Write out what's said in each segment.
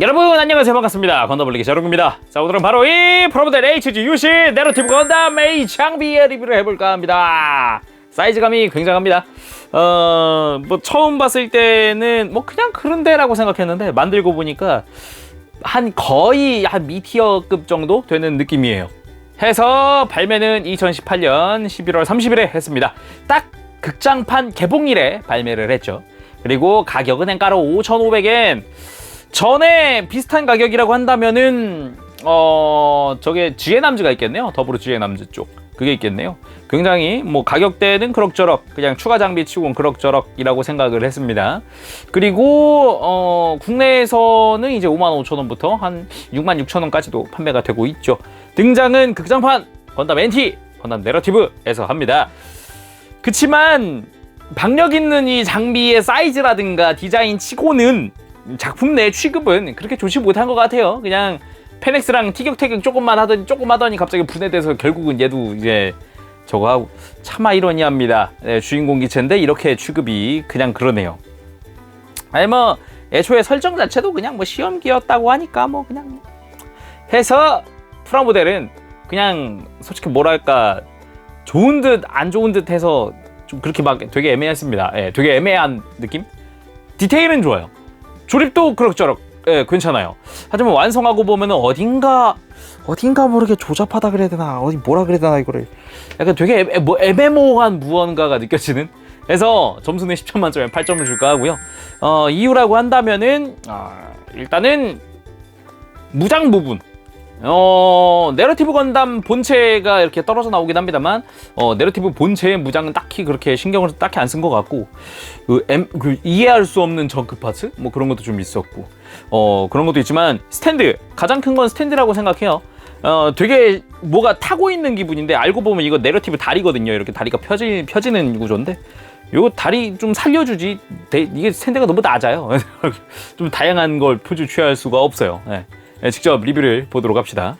여러분 안녕하세요, 반갑습니다. 건더블리기 셔롱입니다. 자, 오늘은 바로 이 프로모델 HG UC 내러티브 건담 A 장비의 리뷰를 해볼까 합니다. 사이즈감이 굉장합니다. 뭐 처음 봤을 때는 뭐 그냥 그런데라고 생각했는데 만들고 보니까 거의 한 미티어급 정도 되는 느낌이에요. 해서 발매는 2018년 11월 30일에 했습니다. 딱 극장판 개봉일에 발매를 했죠. 그리고 가격은 엔가로 5,500엔. 전에 비슷한 가격이라고 한다면은 저게 GN암즈가 있겠네요. 더불어 GN암즈 쪽 그게 있겠네요. 굉장히 뭐 가격대는 그럭저럭 그냥 추가 장비 치고는 그럭저럭이라고 생각을 했습니다. 그리고 국내에서는 이제 55,000원부터 한 66,000원까지도 판매가 되고 있죠. 등장은 극장판 건담 NT 건담 내러티브에서 합니다. 그치만 박력 있는 이 장비의 사이즈라든가 디자인 치고는 작품 내 취급은 그렇게 좋지 못한 것 같아요. 그냥 페넥스랑 티격태격 조금 하더니 갑자기 분해돼서 결국은 얘도 이제 저거 하고 차마 이러니합니다. 네, 주인공 기체인데 이렇게 취급이 그냥 그러네요. 아니 뭐 애초에 설정 자체도 그냥 뭐 시험기였다고 하니까 뭐 그냥 해서 프라모델은 그냥 솔직히 뭐랄까 좋은 듯 안 좋은 듯 해서 좀 그렇게 막 되게 애매했습니다. 예, 되게 애매한 느낌? 디테일은 좋아요. 조립도 그럭저럭 예, 괜찮아요. 하지만 완성하고 보면은 어딘가 모르게 조잡하다 그래야 되나 뭐라 그래야 되나 이거를 약간 되게 애매모호한 무언가가 느껴지는. 그래서 점수는 10점 만점에 8점을 줄까 하고요. 이유라고 한다면은 일단은 무장 부분. 내러티브 건담 본체가 이렇게 떨어져 나오긴 합니다만 내러티브 본체의 무장은 딱히 그렇게 신경을 딱히 안 쓴 것 같고 이해할 수 없는 저크 파츠 뭐 그런 것도 좀 있었고 그런 것도 있지만 스탠드 가장 큰 건 스탠드라고 생각해요. 되게 뭐가 타고 있는 기분인데 알고 보면 이거 내러티브 다리거든요. 이렇게 다리가 펴지는 구조인데 요 다리 좀 살려주지. 이게 스탠드가 너무 낮아요. 좀 다양한 걸 표주 취할 수가 없어요. 네. 네, 직접 리뷰를 보도록 합시다.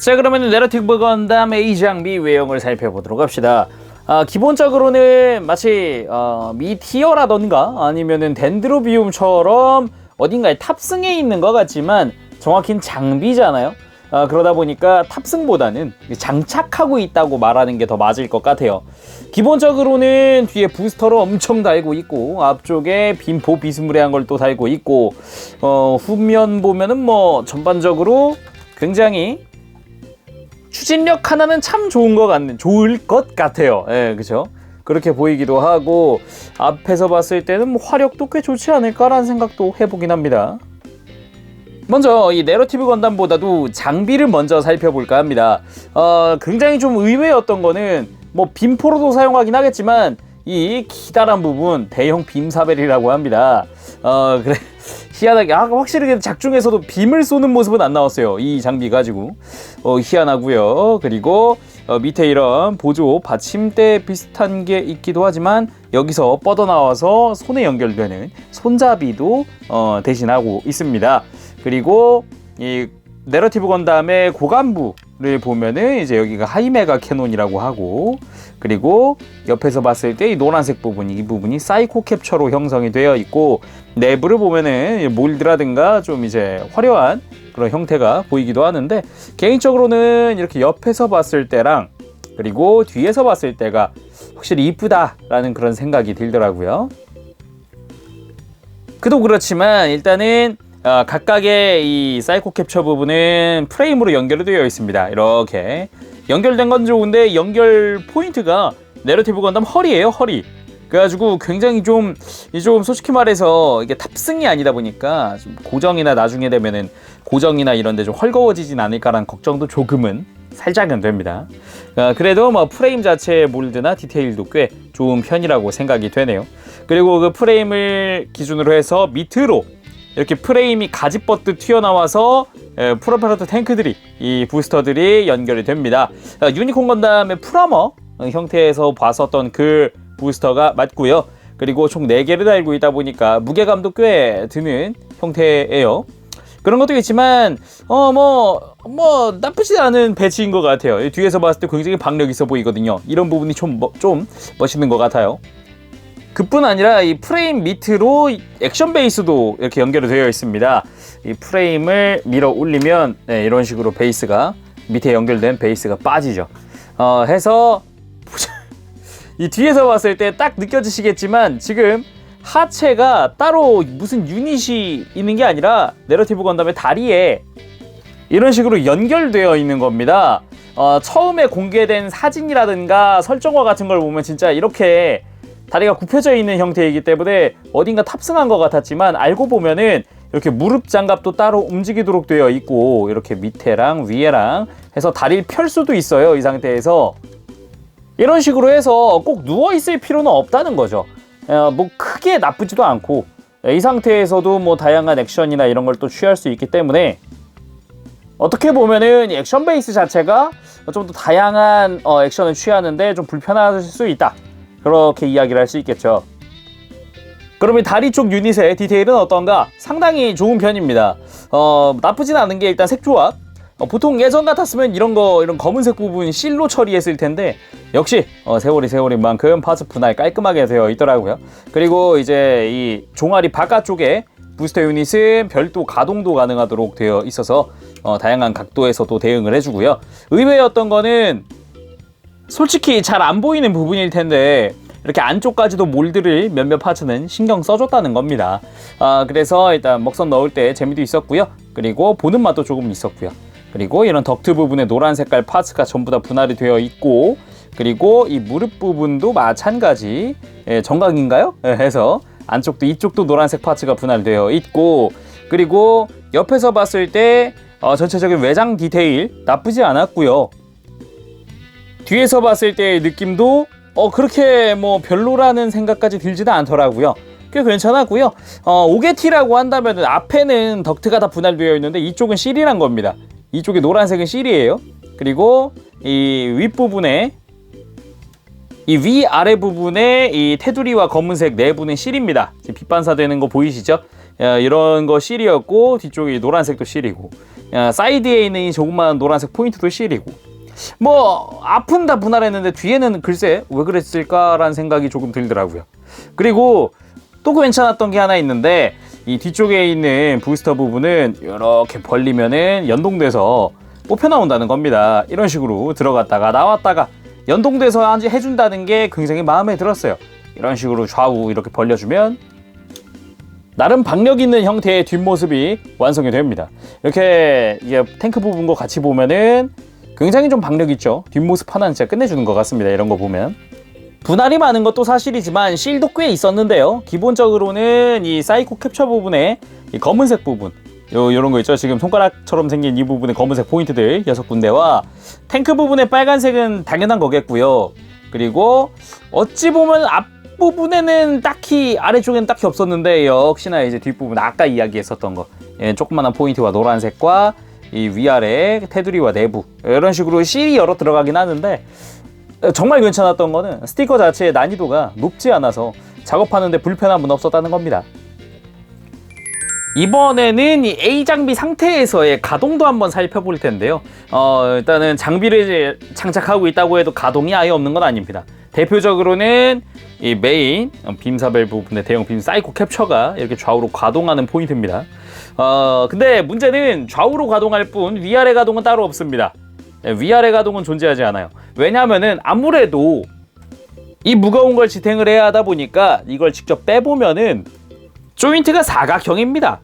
자, 그러면 내러티브 건담 A 장비 외형을 살펴보도록 합시다. 기본적으로는 마치 미티어라던가 아니면은 덴드로비움처럼 어딘가에 탑승해 있는 것 같지만 정확히는 장비잖아요. 그러다 보니까 탑승보다는 장착하고 있다고 말하는 게 더 맞을 것 같아요. 기본적으로는 뒤에 부스터를 엄청 달고 있고 앞쪽에 빈포 비스무리한 걸 또 달고 있고 후면 보면은 뭐 전반적으로 굉장히 추진력 하나는 참 좋을 것 같아요. 예, 그죠? 그렇게 보이기도 하고 앞에서 봤을 때는 뭐 화력도 꽤 좋지 않을까라는 생각도 해보긴 합니다. 먼저 이 내러티브 건담보다도 장비를 먼저 살펴볼까 합니다. 굉장히 좀 의외였던 거는 뭐 빔포로도 사용하긴 하겠지만 이 기다란 부분 대형 빔사벨이라고 합니다. 그래 희한하게 확실히 작중에서도 빔을 쏘는 모습은 안 나왔어요. 이 장비 가지고 희한하고요. 그리고 밑에 이런 보조 받침대 비슷한 게 있기도 하지만 여기서 뻗어나와서 손에 연결되는 손잡이도 대신하고 있습니다. 그리고 이 내러티브 건담의 고관부를 보면은 이제 여기가 하이메가 캐논이라고 하고 그리고 옆에서 봤을 때 이 노란색 이 부분이 사이코 캡처로 형성이 되어 있고 내부를 보면은 몰드라든가 좀 이제 화려한 그런 형태가 보이기도 하는데 개인적으로는 이렇게 옆에서 봤을 때랑 그리고 뒤에서 봤을 때가 확실히 이쁘다라는 그런 생각이 들더라고요. 그도 그렇지만 일단은 각각의 이 사이코 캡처 부분은 프레임으로 연결이 되어 있습니다. 이렇게 연결된 건 좋은데 연결 포인트가 내러티브 건담 허리예요. 허리. 그래가지고 굉장히 좀 솔직히 말해서 이게 탑승이 아니다 보니까 좀 고정이나 나중에 되면은 고정이나 이런데 좀 헐거워지진 않을까라는 걱정도 조금은 살짝은 됩니다. 그래도 뭐 프레임 자체의 몰드나 디테일도 꽤 좋은 편이라고 생각이 되네요. 그리고 그 프레임을 기준으로 해서 밑으로 이렇게 프레임이 가지뻗듯 튀어나와서 프로펠러 탱크들이 이 부스터들이 연결이 됩니다. 유니콘 건담의 프라머 형태에서 봤었던 그 부스터가 맞고요. 그리고 총 4개를 달고 있다 보니까 무게감도 꽤 드는 형태예요. 그런 것도 있지만 뭐 나쁘지 않은 배치인 것 같아요. 뒤에서 봤을 때 굉장히 박력 있어 보이거든요. 이런 부분이 좀 멋있는 것 같아요. 그뿐 아니라 이 프레임 밑으로 액션 베이스도 이렇게 연결이 되어 있습니다. 이 프레임을 밀어 올리면 네, 이런 식으로 베이스가 밑에 연결된 베이스가 빠지죠. 해서 이 뒤에서 봤을 때 딱 느껴지시겠지만 지금 하체가 따로 무슨 유닛이 있는 게 아니라 내러티브 건담의 다리에 이런 식으로 연결되어 있는 겁니다. 처음에 공개된 사진이라든가 설정화 같은 걸 보면 진짜 이렇게 다리가 굽혀져 있는 형태이기 때문에 어딘가 탑승한 것 같았지만 알고 보면은 이렇게 무릎 장갑도 따로 움직이도록 되어 있고 이렇게 밑에랑 위에랑 해서 다리를 펼 수도 있어요. 이 상태에서 이런 식으로 해서 꼭 누워 있을 필요는 없다는 거죠. 뭐 크게 나쁘지도 않고 이 상태에서도 뭐 다양한 액션이나 이런 걸 또 취할 수 있기 때문에 어떻게 보면은 액션 베이스 자체가 좀 더 다양한 액션을 취하는데 좀 불편할 수 있다. 그렇게 이야기를 할 수 있겠죠. 그러면 다리 쪽 유닛의 디테일은 어떤가? 상당히 좋은 편입니다. 나쁘진 않은 게 일단 색조합. 보통 예전 같았으면 이런 검은색 부분 실로 처리했을 텐데 역시 세월인 만큼 파츠 분할 깔끔하게 되어 있더라고요. 그리고 이제 이 종아리 바깥쪽에 부스터 유닛은 별도 가동도 가능하도록 되어 있어서 다양한 각도에서도 대응을 해주고요. 의외였던 거는 솔직히 잘 안 보이는 부분일 텐데 이렇게 안쪽까지도 몰드를 몇몇 파츠는 신경 써줬다는 겁니다. 그래서 일단 먹선 넣을 때 재미도 있었고요. 그리고 보는 맛도 조금 있었고요. 그리고 이런 덕트 부분에 노란 색깔 파츠가 전부 다 분할이 되어 있고 그리고 이 무릎 부분도 마찬가지 정각인가요? 해서 안쪽도 이쪽도 노란색 파츠가 분할되어 있고 그리고 옆에서 봤을 때 전체적인 외장 디테일 나쁘지 않았고요. 뒤에서 봤을 때의 느낌도 그렇게 뭐 별로라는 생각까지 들지도 않더라고요. 꽤 괜찮았고요. 오게티라고 한다면 앞에는 덕트가 다 분할되어 있는데 이쪽은 실이란 겁니다. 이쪽에 노란색은 실이에요. 그리고 이 윗부분에 이 위아래 부분에 이 테두리와 검은색 내부는 실입니다. 지금 빛반사되는 거 보이시죠? 이런 거 실이었고 뒤쪽에 노란색도 실이고 사이드에 있는 이 조그마한 노란색 포인트도 실이고 뭐 앞은 다 분할했는데 뒤에는 글쎄 왜 그랬을까라는 생각이 조금 들더라고요. 그리고 또 괜찮았던 게 하나 있는데 이 뒤쪽에 있는 부스터 부분은 이렇게 벌리면은 연동돼서 뽑혀 나온다는 겁니다. 이런 식으로 들어갔다가 나왔다가 연동돼서 해준다는 게 굉장히 마음에 들었어요. 이런 식으로 좌우 이렇게 벌려주면 나름 박력 있는 형태의 뒷모습이 완성이 됩니다. 이렇게 이게 탱크 부분과 같이 보면은 굉장히 좀 박력 있죠. 뒷모습 하나는 진짜 끝내주는 것 같습니다. 이런 거 보면 분할이 많은 것도 사실이지만 실도 꽤 있었는데요. 기본적으로는 이 사이코 캡처 부분에 이 검은색 부분 요런 거 있죠. 지금 손가락처럼 생긴 이 부분의 검은색 포인트들 6군데와 탱크 부분의 빨간색은 당연한 거겠고요. 그리고 어찌 보면 앞부분에는 딱히 아래쪽에는 딱히 없었는데 역시나 이제 뒷부분 아까 이야기했었던 거 조그만한 포인트와 노란색과 이 위아래 테두리와 내부 이런 식으로 실이 여러 들어가긴 하는데 정말 괜찮았던 거는 스티커 자체의 난이도가 높지 않아서 작업하는데 불편함은 없었다는 겁니다. 이번에는 이 A 장비 상태에서의 가동도 한번 살펴볼 텐데요. 일단은 장비를 이제 장착하고 있다고 해도 가동이 아예 없는 건 아닙니다. 대표적으로는 이 메인 빔사벨 부분의 대형 빔 사이코 캡처가 이렇게 좌우로 가동하는 포인트입니다. 근데 문제는 좌우로 가동할 뿐 위아래 가동은 따로 없습니다. 위아래 가동은 존재하지 않아요. 왜냐하면은 아무래도 이 무거운 걸 지탱을 해야 하다 보니까 이걸 직접 빼보면은 조인트가 사각형입니다.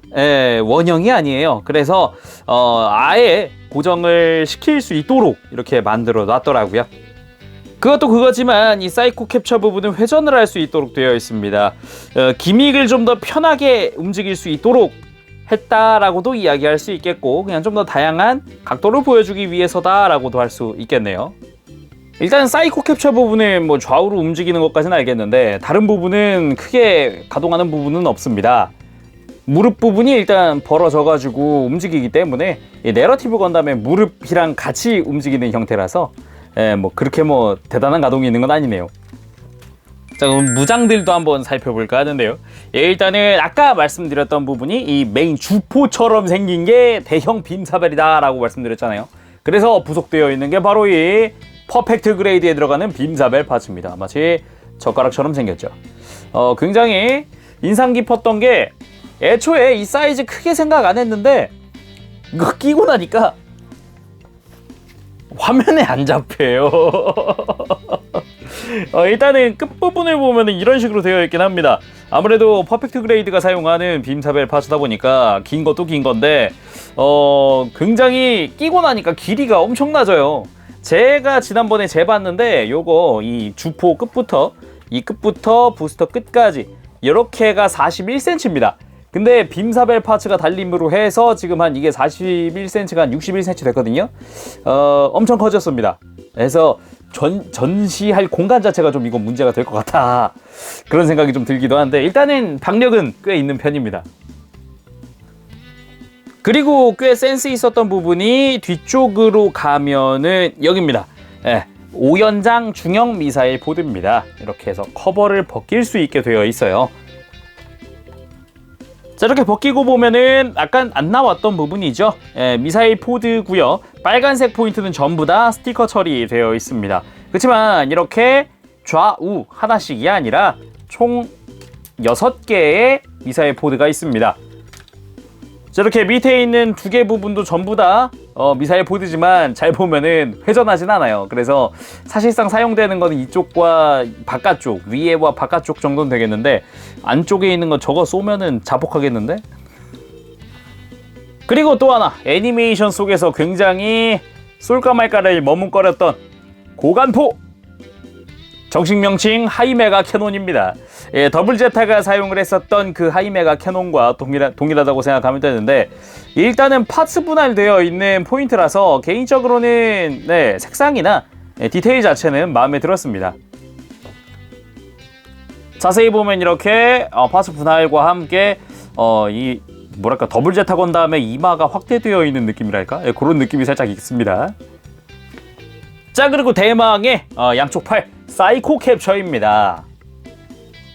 원형이 아니에요. 그래서 아예 고정을 시킬 수 있도록 이렇게 만들어 놨더라고요. 그것도 그거지만 이 사이코 캡처 부분은 회전을 할 수 있도록 되어 있습니다. 기믹을 좀 더 편하게 움직일 수 있도록 했다라고도 이야기할 수 있겠고 그냥 좀 더 다양한 각도를 보여주기 위해서다라고도 할 수 있겠네요. 일단 사이코 캡처 부분은 뭐 좌우로 움직이는 것까지는 알겠는데 다른 부분은 크게 가동하는 부분은 없습니다. 무릎 부분이 일단 벌어져 가지고 움직이기 때문에 이 내러티브 건담의 무릎이랑 같이 움직이는 형태라서 뭐 그렇게 뭐 대단한 가동이 있는 건 아니네요. 자, 그럼 무장들도 한번 살펴볼까 하는데요. 일단은 아까 말씀드렸던 부분이 이 메인 주포처럼 생긴 게 대형 빔사벨이다 라고 말씀드렸잖아요. 그래서 부속되어 있는 게 바로 이 퍼펙트 그레이드에 들어가는 빔사벨 파츠입니다. 마치 젓가락처럼 생겼죠. 굉장히 인상 깊었던 게 애초에 이 사이즈 크게 생각 안 했는데 이거 끼고 나니까 화면에 안 잡혀요. 일단은 끝부분을 보면 이런 식으로 되어 있긴 합니다. 아무래도 퍼펙트 그레이드가 사용하는 빔사벨 파츠다 보니까 긴 것도 긴 건데 굉장히 끼고 나니까 길이가 엄청 낮아요. 제가 지난번에 재봤는데 요거 이 주포 끝부터 이 끝부터 부스터 끝까지 이렇게가 41cm입니다. 근데 빔사벨 파츠가 달림으로 해서 지금 한 이게 41cm가 한 61cm 됐거든요. 엄청 커졌습니다. 그래서 전시할 공간 자체가 좀 이건 문제가 될 것 같아. 그런 생각이 좀 들기도 한데 일단은 박력은 꽤 있는 편입니다. 그리고 꽤 센스 있었던 부분이 뒤쪽으로 가면은 여기입니다. 예, 5연장 중형 미사일 포드입니다. 이렇게 해서 커버를 벗길 수 있게 되어 있어요. 자, 이렇게 벗기고 보면은 약간 안 나왔던 부분이죠. 예, 미사일 포드고요. 빨간색 포인트는 전부 다 스티커 처리되어 있습니다. 그렇지만 이렇게 좌우 하나씩이 아니라 총 6개의 미사일 포드가 있습니다. 자, 이렇게 밑에 있는 2개 부분도 전부 다 미사일 포드지만 잘 보면은 회전하진 않아요. 그래서 사실상 사용되는 거는 이쪽과 바깥쪽, 위에와 바깥쪽 정도는 되겠는데 안쪽에 있는 거 저거 쏘면은 자폭하겠는데? 그리고 또 하나, 애니메이션 속에서 굉장히 쏠까 말까를 머뭇거렸던 고간포! 정식 명칭 하이메가 캐논입니다. 예, 더블 제타가 사용을 했었던 그 하이메가 캐논과 동일하다고 생각하면 되는데 일단은 파츠 분할되어 있는 포인트라서 개인적으로는 네, 색상이나 디테일 자체는 마음에 들었습니다. 자세히 보면 이렇게 파츠 분할과 함께 이 뭐랄까 더블 제타 건 다음에 이마가 확대되어 있는 느낌이랄까? 예, 그런 느낌이 살짝 있습니다. 자, 그리고 대망의 양쪽 팔 사이코 캡처입니다.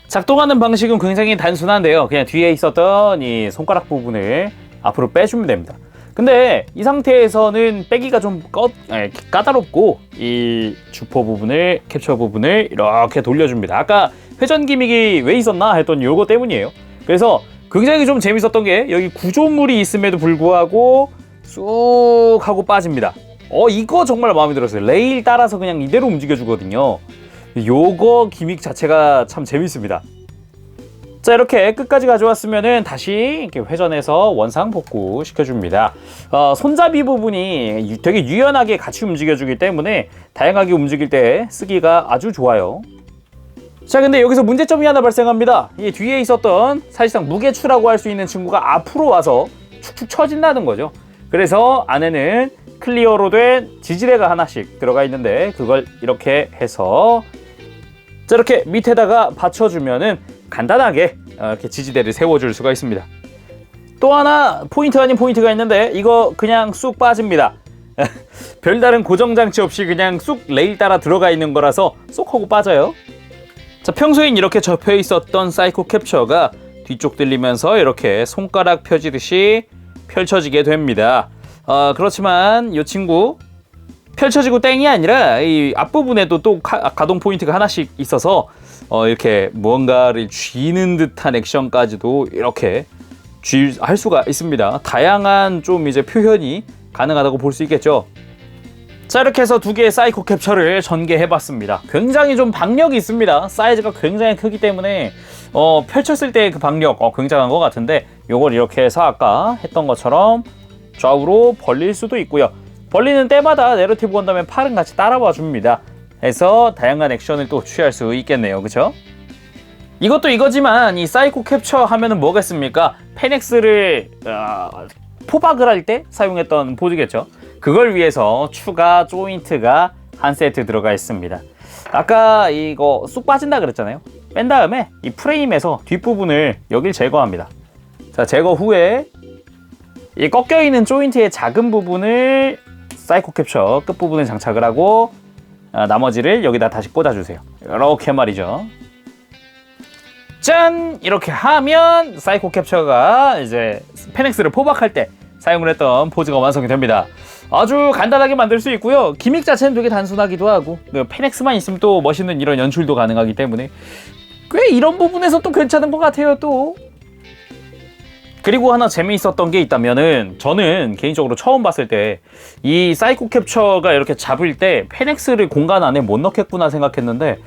작동하는 방식은 굉장히 단순한데요. 그냥 뒤에 있었던 이 손가락 부분을 앞으로 빼주면 됩니다. 근데 이 상태에서는 빼기가 좀 까다롭고 이 주포 부분을 캡처 부분을 이렇게 돌려줍니다. 아까 회전 기믹이 왜 있었나 했던 요거 때문이에요. 그래서 굉장히 좀 재밌었던 게 여기 구조물이 있음에도 불구하고 쑥 하고 빠집니다. 이거 정말 마음에 들었어요. 레일 따라서 그냥 이대로 움직여주거든요. 요거 기믹 자체가 참 재밌습니다. 자, 이렇게 끝까지 가져왔으면은 다시 이렇게 회전해서 원상 복구 시켜줍니다. 손잡이 부분이 되게 유연하게 같이 움직여주기 때문에 다양하게 움직일 때 쓰기가 아주 좋아요. 자, 근데 여기서 문제점이 하나 발생합니다. 이 뒤에 있었던 사실상 무게추라고 할 수 있는 친구가 앞으로 와서 축축 처진다는 거죠. 그래서 안에는 클리어로 된 지지대가 하나씩 들어가 있는데 그걸 이렇게 해서 자, 이렇게 밑에다가 받쳐주면은 간단하게 이렇게 지지대를 세워줄 수가 있습니다. 또 하나 포인트 아닌 포인트가 있는데 이거 그냥 쑥 빠집니다. 별다른 고정장치 없이 그냥 쑥 레일 따라 들어가 있는 거라서 쏙 하고 빠져요. 자, 평소엔 이렇게 접혀 있었던 사이코 캡처가 뒤쪽 들리면서 이렇게 손가락 펴지듯이 펼쳐지게 됩니다. 그렇지만 이 친구 펼쳐지고 땡이 아니라 이 앞부분에도 또 가동 포인트가 하나씩 있어서 이렇게 무언가를 쥐는 듯한 액션까지도 이렇게 할 수가 있습니다. 다양한 좀 이제 표현이 가능하다고 볼 수 있겠죠. 자, 이렇게 해서 2개의 사이코 캡처를 전개해봤습니다. 굉장히 좀 박력이 있습니다. 사이즈가 굉장히 크기 때문에 펼쳤을 때 그 박력 굉장한 것 같은데 요걸 이렇게 해서 아까 했던 것처럼 좌우로 벌릴 수도 있고요. 벌리는 때마다 내러티브 건담의 팔은 같이 따라와 줍니다. 해서 다양한 액션을 또 취할 수 있겠네요. 그쵸? 이것도 이거지만 이 사이코 캡처 하면은 뭐겠습니까? 페넥스를 포박을 할 때 사용했던 포즈겠죠. 그걸 위해서 추가 조인트가 한 세트 들어가 있습니다. 아까 이거 쑥 빠진다 그랬잖아요. 뺀 다음에 이 프레임에서 뒷부분을 여길 제거합니다. 자, 제거 후에 이 꺾여있는 조인트의 작은 부분을 사이코 캡처 끝부분에 장착을 하고 나머지를 여기다 다시 꽂아주세요. 이렇게 말이죠. 짠! 이렇게 하면 사이코 캡처가 이제 페넥스를 포박할 때 사용을 했던 포즈가 완성이 됩니다. 아주 간단하게 만들 수 있고요. 기믹 자체는 되게 단순하기도 하고 페넥스만 있으면 또 멋있는 이런 연출도 가능하기 때문에 꽤 이런 부분에서 또 괜찮은 것 같아요 또. 그리고 하나 재미있었던 게 있다면은 저는 개인적으로 처음 봤을 때 이 사이코 캡처가 이렇게 잡을 때 페넥스를 공간 안에 못 넣겠구나 생각했는데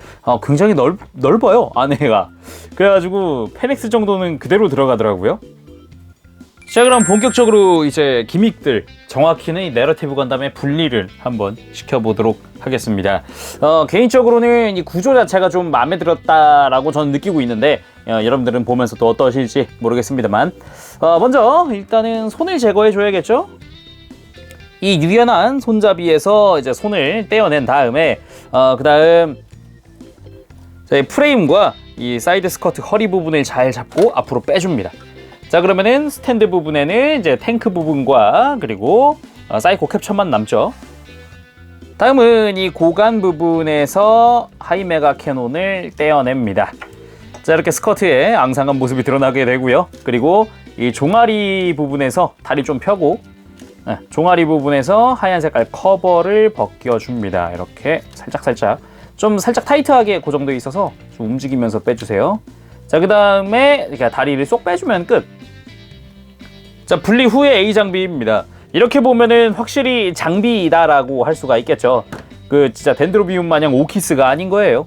굉장히 넓어요 안에가. 그래가지고 페넥스 정도는 그대로 들어가더라고요. 자, 그럼 본격적으로 이제 기믹들, 정확히는 이 내러티브 건담의 분리를 한번 시켜보도록 하겠습니다. 개인적으로는 이 구조 자체가 좀 마음에 들었다라고 저는 느끼고 있는데 여러분들은 보면서 또 어떠실지 모르겠습니다만 먼저 일단은 손을 제거해 줘야겠죠? 이 유연한 손잡이에서 이제 손을 떼어낸 다음에 그 다음 프레임과 이 사이드 스커트 허리 부분을 잘 잡고 앞으로 빼줍니다. 자, 그러면은 스탠드 부분에는 이제 탱크 부분과 그리고 사이코 캡처만 남죠. 다음은 이 고관 부분에서 하이메가 캐논을 떼어냅니다. 자, 이렇게 스커트에 앙상한 모습이 드러나게 되고요. 그리고 이 종아리 부분에서 다리 좀 펴고 종아리 부분에서 하얀 색깔 커버를 벗겨줍니다. 이렇게 살짝 좀 살짝 타이트하게 고정되어 있어서 좀 움직이면서 빼주세요. 자, 그 다음에 이렇게 다리를 쏙 빼주면 끝. 자, 분리 후의 A 장비입니다. 이렇게 보면은 확실히 장비이다라고 할 수가 있겠죠. 그 진짜 덴드로비움 마냥 오키스가 아닌 거예요.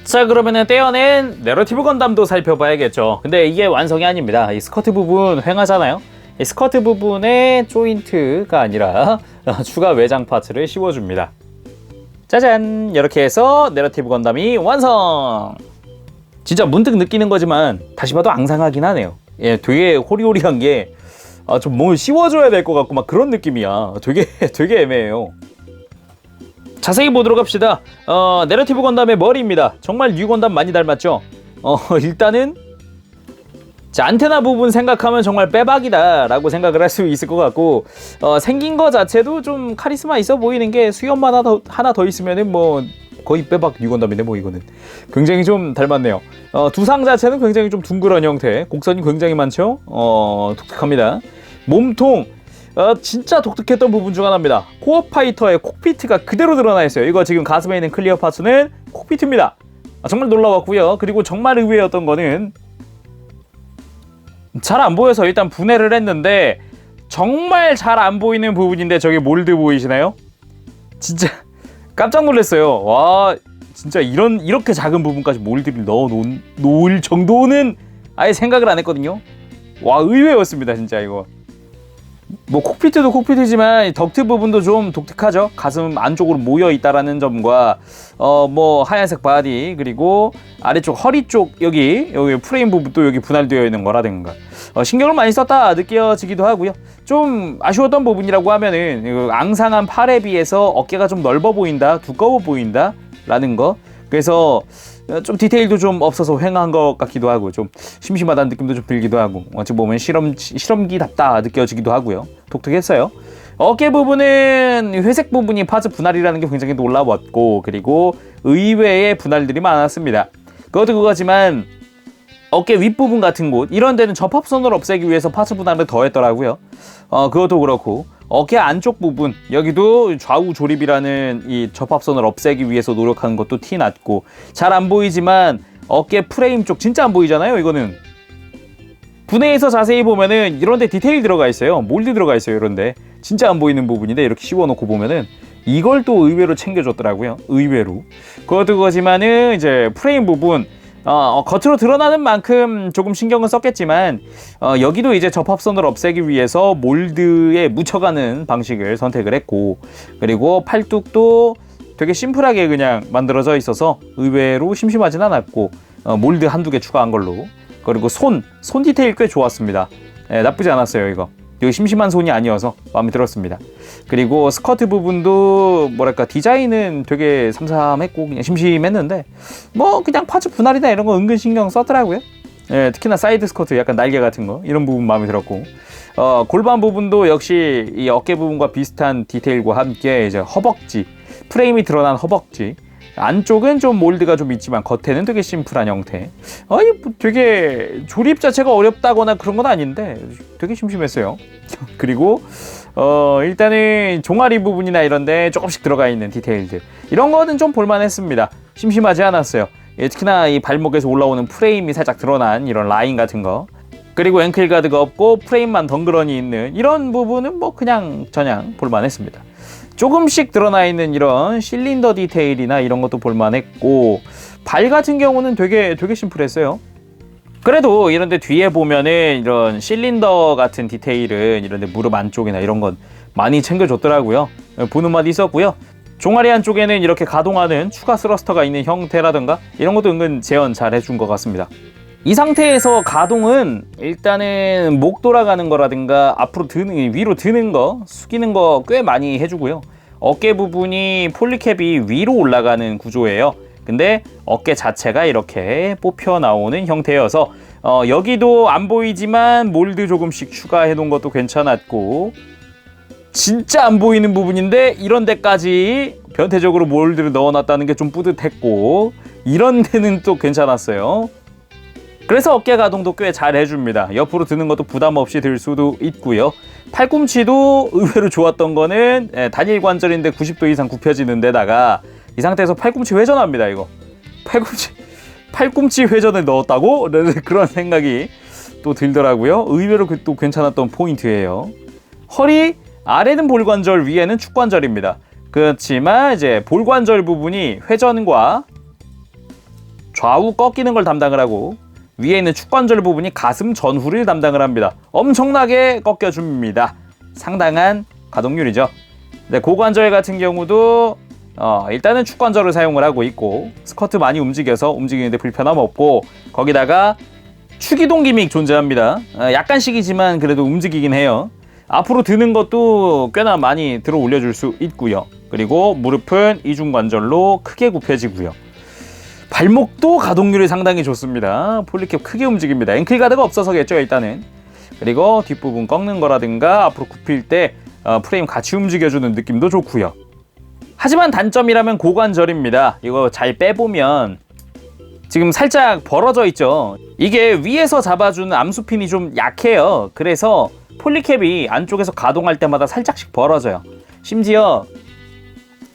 자, 그러면은 떼어낸 내러티브 건담도 살펴봐야겠죠. 근데 이게 완성이 아닙니다. 이 스커트 부분 횡하잖아요. 이 스커트 부분에 조인트가 아니라 추가 외장 파츠를 씌워줍니다. 짜잔! 이렇게 해서 내러티브 건담이 완성! 진짜 문득 느끼는 거지만 다시 봐도 앙상하긴 하네요. 예, 되게 호리호리한 게 좀 뭘 씌워줘야 될 것 같고 막 그런 느낌이야. 되게 애매해요. 자세히 보도록 합시다. 내러티브 건담의 머리입니다. 정말 뉴 건담 많이 닮았죠? 일단은 자, 안테나 부분 생각하면 정말 빼박이다 라고 생각을 할 수 있을 것 같고 생긴 거 자체도 좀 카리스마 있어 보이는 게 수염만 하나 더 있으면은 뭐 거의 빼박 뉴건담인데 뭐 이거는 굉장히 좀 닮았네요. 두상 자체는 굉장히 좀 둥그런 형태, 곡선이 굉장히 많죠. 독특합니다. 몸통 진짜 독특했던 부분 중 하나입니다. 코어 파이터의 콕피트가 그대로 드러나 있어요. 이거 지금 가슴에 있는 클리어 파츠는 콕피트입니다. 정말 놀라웠고요. 그리고 정말 의외였던 거는 잘 안 보여서 일단 분해를 했는데 정말 잘 안 보이는 부분인데 저기 몰드 보이시나요? 진짜 깜짝 놀랐어요. 와, 진짜 이렇게 작은 부분까지 몰드를 넣어 놓을 정도는 아예 생각을 안 했거든요. 와, 의외였습니다 진짜 이거. 뭐 콕피트도 콕피트지만 덕트 부분도 좀 독특하죠. 가슴 안쪽으로 모여 있다라는 점과 뭐 하얀색 바디, 그리고 아래쪽 허리 쪽 여기 프레임 부분도 여기 분할되어 있는 거라든가 신경을 많이 썼다 느껴지기도 하고요. 좀 아쉬웠던 부분이라고 하면은 앙상한 팔에 비해서 어깨가 좀 넓어 보인다, 두꺼워 보인다 라는 거. 그래서 좀 디테일도 좀 없어서 횡한 것 같기도 하고 좀 심심하다는 느낌도 좀 들기도 하고 어찌 보면 실험기답다 느껴지기도 하고요. 독특했어요. 어깨 부분은 회색 부분이 파츠 분할이라는 게 굉장히 놀라웠고, 그리고 의외의 분할들이 많았습니다. 그것도 그거지만 어깨 윗부분 같은 곳 이런 데는 접합선을 없애기 위해서 파츠 분할을 더했더라고요. 그것도 그렇고 어깨 안쪽 부분 여기도 좌우 조립이라는 이 접합선을 없애기 위해서 노력하는 것도 티 났고, 잘 안 보이지만 어깨 프레임 쪽 진짜 안 보이잖아요. 이거는 분해해서 자세히 보면은 이런데 디테일 들어가 있어요. 몰드 들어가 있어요. 이런데 진짜 안 보이는 부분인데 이렇게 씌워놓고 보면은 이걸 또 의외로 챙겨줬더라고요. 의외로. 그것도 그거지만은 이제 프레임 부분 겉으로 드러나는 만큼 조금 신경은 썼겠지만 여기도 이제 접합선을 없애기 위해서 몰드에 묻혀가는 방식을 선택을 했고, 그리고 팔뚝도 되게 심플하게 그냥 만들어져 있어서 의외로 심심하진 않았고 몰드 한두 개 추가한 걸로. 그리고 손 디테일 꽤 좋았습니다. 나쁘지 않았어요. 이거 심심한 손이 아니어서 마음에 들었습니다. 그리고 스커트 부분도 뭐랄까 디자인은 되게 삼삼했고 그냥 심심했는데 뭐 그냥 파츠 분할이나 이런 거 은근 신경 썼더라고요. 특히나 사이드 스커트 약간 날개 같은 거 이런 부분 마음에 들었고, 골반 부분도 역시 이 어깨 부분과 비슷한 디테일과 함께 이제 허벅지 프레임이 드러난 허벅지 안쪽은 좀 몰드가 좀 있지만 겉에는 되게 심플한 형태. 아니 뭐 되게 조립 자체가 어렵다거나 그런 건 아닌데 되게 심심했어요. 그리고 일단은 종아리 부분이나 이런데 조금씩 들어가 있는 디테일들, 이런 거는 좀 볼만했습니다. 심심하지 않았어요. 특히나 이 발목에서 올라오는 프레임이 살짝 드러난 이런 라인 같은 거, 그리고 앵클 가드가 없고 프레임만 덩그러니 있는 이런 부분은 뭐 그냥 저냥 볼만했습니다. 조금씩 드러나 있는 이런 실린더 디테일이나 이런 것도 볼만했고, 발 같은 경우는 되게 심플했어요. 그래도 이런데 뒤에 보면은 이런 실린더 같은 디테일은 이런데 무릎 안쪽이나 이런 건 많이 챙겨줬더라고요. 보는 맛이 있었고요. 종아리 안쪽에는 이렇게 가동하는 추가 스러스터가 있는 형태라든가 이런 것도 은근 재현 잘 해준 것 같습니다. 이 상태에서 가동은 일단은 목 돌아가는 거라든가 앞으로 드는, 위로 드는 거, 숙이는 거 꽤 많이 해주고요. 어깨 부분이 폴리캡이 위로 올라가는 구조예요. 근데 어깨 자체가 이렇게 뽑혀 나오는 형태여서 여기도 안 보이지만 몰드 조금씩 추가해 놓은 것도 괜찮았고, 진짜 안 보이는 부분인데 이런 데까지 변태적으로 몰드를 넣어놨다는 게 좀 뿌듯했고, 이런 데는 또 괜찮았어요. 그래서 어깨 가동도 꽤 잘 해줍니다. 옆으로 드는 것도 부담 없이 들 수도 있고요. 팔꿈치도 의외로 좋았던 거는 단일 관절인데 90도 이상 굽혀지는 데다가 이 상태에서 팔꿈치 회전합니다. 이거 팔꿈치 회전을 넣었다고? 그런 생각이 또 들더라고요. 의외로 또 괜찮았던 포인트예요. 허리 아래는 볼관절, 위에는 축관절입니다. 그렇지만 이제 볼관절 부분이 회전과 좌우 꺾이는 걸 담당을 하고, 위에 있는 축관절 부분이 가슴 전후를 담당을 합니다. 엄청나게 꺾여줍니다. 상당한 가동률이죠. 네, 고관절 같은 경우도 일단은 축관절을 사용을 하고 있고, 스쿼트 많이 움직여서 움직이는데 불편함 없고, 거기다가 축이동 기믹 존재합니다. 약간씩이지만 그래도 움직이긴 해요. 앞으로 드는 것도 꽤나 많이 들어 올려줄 수 있고요. 그리고 무릎은 이중관절로 크게 굽혀지고요. 발목도 가동률이 상당히 좋습니다. 폴리캡 크게 움직입니다. 앵클 가드가 없어서겠죠, 일단은. 그리고 뒷부분 꺾는 거라든가 앞으로 굽힐 때 프레임 같이 움직여주는 느낌도 좋고요. 하지만 단점이라면 고관절입니다. 이거 잘 빼보면 지금 살짝 벌어져 있죠. 이게 위에서 잡아주는 암수핀이 좀 약해요. 그래서 폴리캡이 안쪽에서 가동할 때마다 살짝씩 벌어져요. 심지어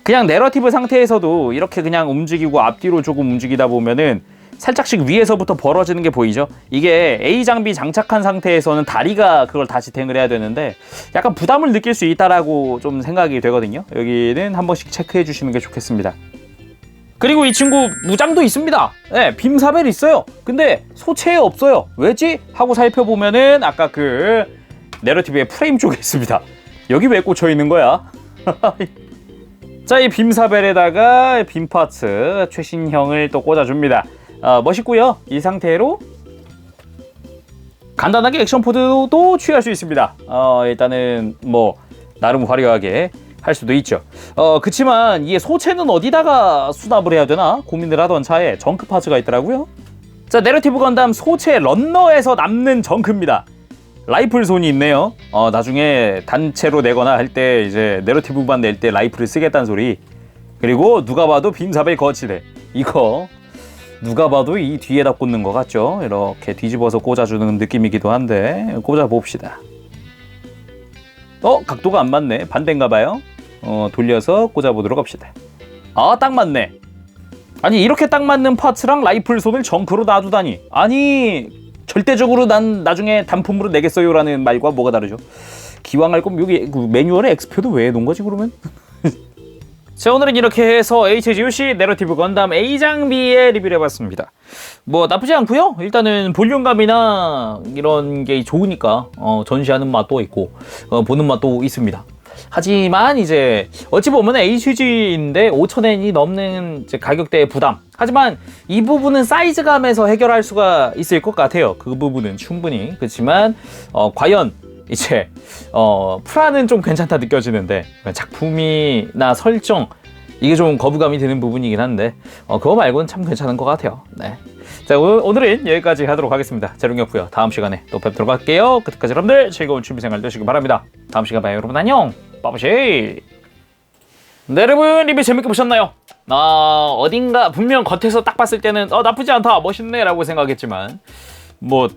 그냥 내러티브 상태에서도 이렇게 그냥 움직이고 앞뒤로 조금 움직이다 보면은 살짝씩 위에서부터 벌어지는 게 보이죠? 이게 A 장비 장착한 상태에서는 다리가 그걸 다시 댕을 해야 되는데 약간 부담을 느낄 수 있다라고 좀 생각이 되거든요. 여기는 한 번씩 체크해 주시는 게 좋겠습니다. 그리고 이 친구 무장도 있습니다. 네, 빔사벨 있어요. 근데 소체에 없어요. 왜지? 하고 살펴보면은 아까 그 내러티브의 프레임 쪽에 있습니다. 여기 왜 꽂혀 있는 거야? 자, 이 빔사벨에다가 빔 파츠 최신형을 또 꽂아줍니다. 멋있고요. 이 상태로 간단하게 액션 포드도 취할 수 있습니다. 일단은 뭐 나름 화려하게 할 수도 있죠. 그치만 이게 소체는 어디다가 수납을 해야 되나 고민을 하던 차에 정크 파츠가 있더라고요. 자, 내러티브 건담 소체 런너에서 남는 정크입니다. 라이플 손이 있네요. 나중에 단체로 내거나 할 때 이제 내러티브만 낼 때 라이플을 쓰겠다는 소리. 그리고 누가 봐도 빔사벨 거치대. 이거 누가 봐도 이 뒤에다 꽂는 것 같죠? 이렇게 뒤집어서 꽂아주는 느낌이기도 한데 꽂아봅시다. 각도가 안 맞네. 반대인가 봐요. 돌려서 꽂아보도록 합시다. 딱 맞네. 아니, 이렇게 딱 맞는 파츠랑 라이플 손을 정크로 놔두다니. 아니, 절대적으로 난 나중에 단품으로 내겠어요 라는 말과 뭐가 다르죠? 기왕 할 거면 여기 매뉴얼에 엑스표도 왜 해놓은 거지 그러면? 자, 오늘은 이렇게 해서 HGUC 내러티브 건담 A 장비의 리뷰를 해봤습니다. 뭐 나쁘지 않고요. 일단은 볼륨감이나 이런 게 좋으니까 전시하는 맛도 있고 보는 맛도 있습니다. 하지만 이제 어찌 보면 HG인데 5,000엔이 넘는 이제 가격대의 부담. 하지만 이 부분은 사이즈감에서 해결할 수가 있을 것 같아요. 그 부분은 충분히. 그렇지만 과연 이제 프라는 좀 괜찮다 느껴지는데 작품이나 설정 이게 좀 거부감이 드는 부분이긴 한데 그거 말고는 참 괜찮은 것 같아요. 네. 자, 오늘은 여기까지 하도록 하겠습니다. 재롱이었고요. 다음 시간에 또 뵙도록 할게요. 그때까지 여러분들 즐거운 취미생활 되시길 바랍니다. 다음 시간 봐요. 여러분 안녕. 빠바시. 네, 여러분 리뷰 재밌게 보셨나요? 어딘가 분명 겉에서 딱 봤을 때는 나쁘지 않다, 멋있네 라고 생각했지만 뭐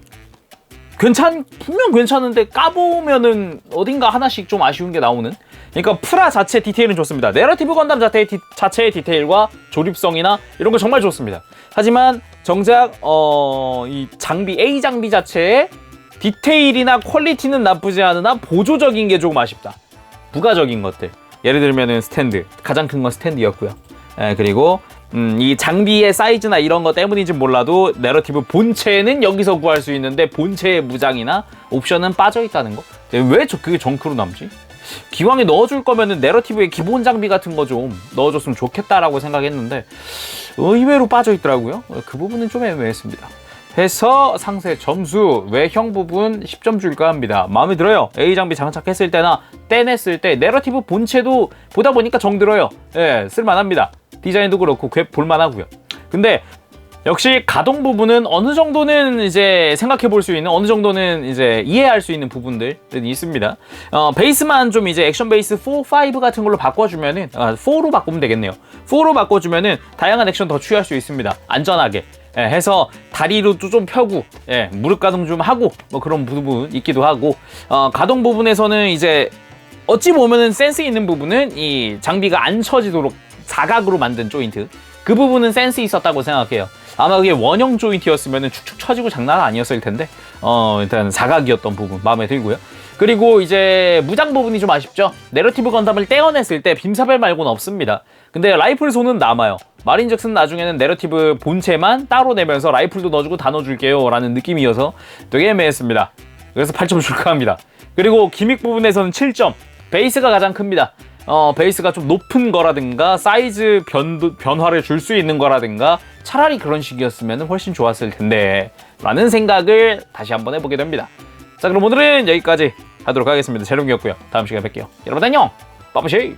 분명 괜찮은데 까보면은 어딘가 하나씩 좀 아쉬운 게 나오는. 그러니까 프라 자체 디테일은 좋습니다. 내러티브 건담 자체의 디테일과 조립성이나 이런 거 정말 좋습니다. 하지만 정작 이 장비 A 장비 자체의 디테일이나 퀄리티는 나쁘지 않으나 보조적인 게 조금 아쉽다. 부가적인 것들, 예를 들면은 스탠드, 가장 큰 건 스탠드였고요. 그리고 이 장비의 사이즈나 이런 거 때문인지 몰라도 내러티브 본체는 여기서 구할 수 있는데 본체의 무장이나 옵션은 빠져있다는 거. 왜 그게 정크로 남지? 기왕에 넣어줄 거면은 내러티브의 기본 장비 같은 거 좀 넣어줬으면 좋겠다라고 생각했는데 의외로 빠져있더라고요. 그 부분은 좀 애매했습니다. 해서 상세 점수 외형 부분 10점 줄까 합니다. 마음에 들어요. A 장비 장착했을 때나 떼냈을 때 내러티브 본체도 보다 보니까 정들어요. 예, 쓸만합니다. 디자인도 그렇고 볼만하고요. 근데 역시 가동 부분은 어느 정도는 이제 생각해 볼 수 있는, 어느 정도는 이제 이해할 수 있는 부분들이 있습니다. 베이스만 좀 이제 액션 베이스 4, 5 같은 걸로 바꿔주면은 4로 바꾸면 되겠네요. 4로 바꿔주면은 다양한 액션 더 취할 수 있습니다. 안전하게. 해서 다리로도 좀 펴고, 무릎 가동 좀 하고, 뭐 그런 부분 있기도 하고, 가동 부분에서는 이제 어찌 보면은 센스 있는 부분은 이 장비가 안 처지도록 사각으로 만든 조인트, 그 부분은 센스 있었다고 생각해요. 아마 그게 원형 조인트였으면 축축 처지고 장난 아니었을 텐데 일단 사각이었던 부분 마음에 들고요. 그리고 이제 무장 부분이 좀 아쉽죠. 내러티브 건담을 떼어냈을 때 빔사벨 말고는 없습니다. 근데 라이플 손은 남아요. 말인즉슨 나중에는 내러티브 본체만 따로 내면서 라이플도 넣어주고 다 넣어줄게요 라는 느낌이어서 되게 애매했습니다. 그래서 8점 줄까 합니다. 그리고 기믹 부분에서는 7점. 베이스가 가장 큽니다. 베이스가 좀 높은 거라든가 사이즈 변화를 줄 수 있는 거라든가 차라리 그런 식이었으면 훨씬 좋았을 텐데 라는 생각을 다시 한번 해보게 됩니다. 자, 그럼 오늘은 여기까지 하도록 하겠습니다. 재롱이었고요. 다음 시간에 뵐게요. 여러분 안녕. 빠빠시.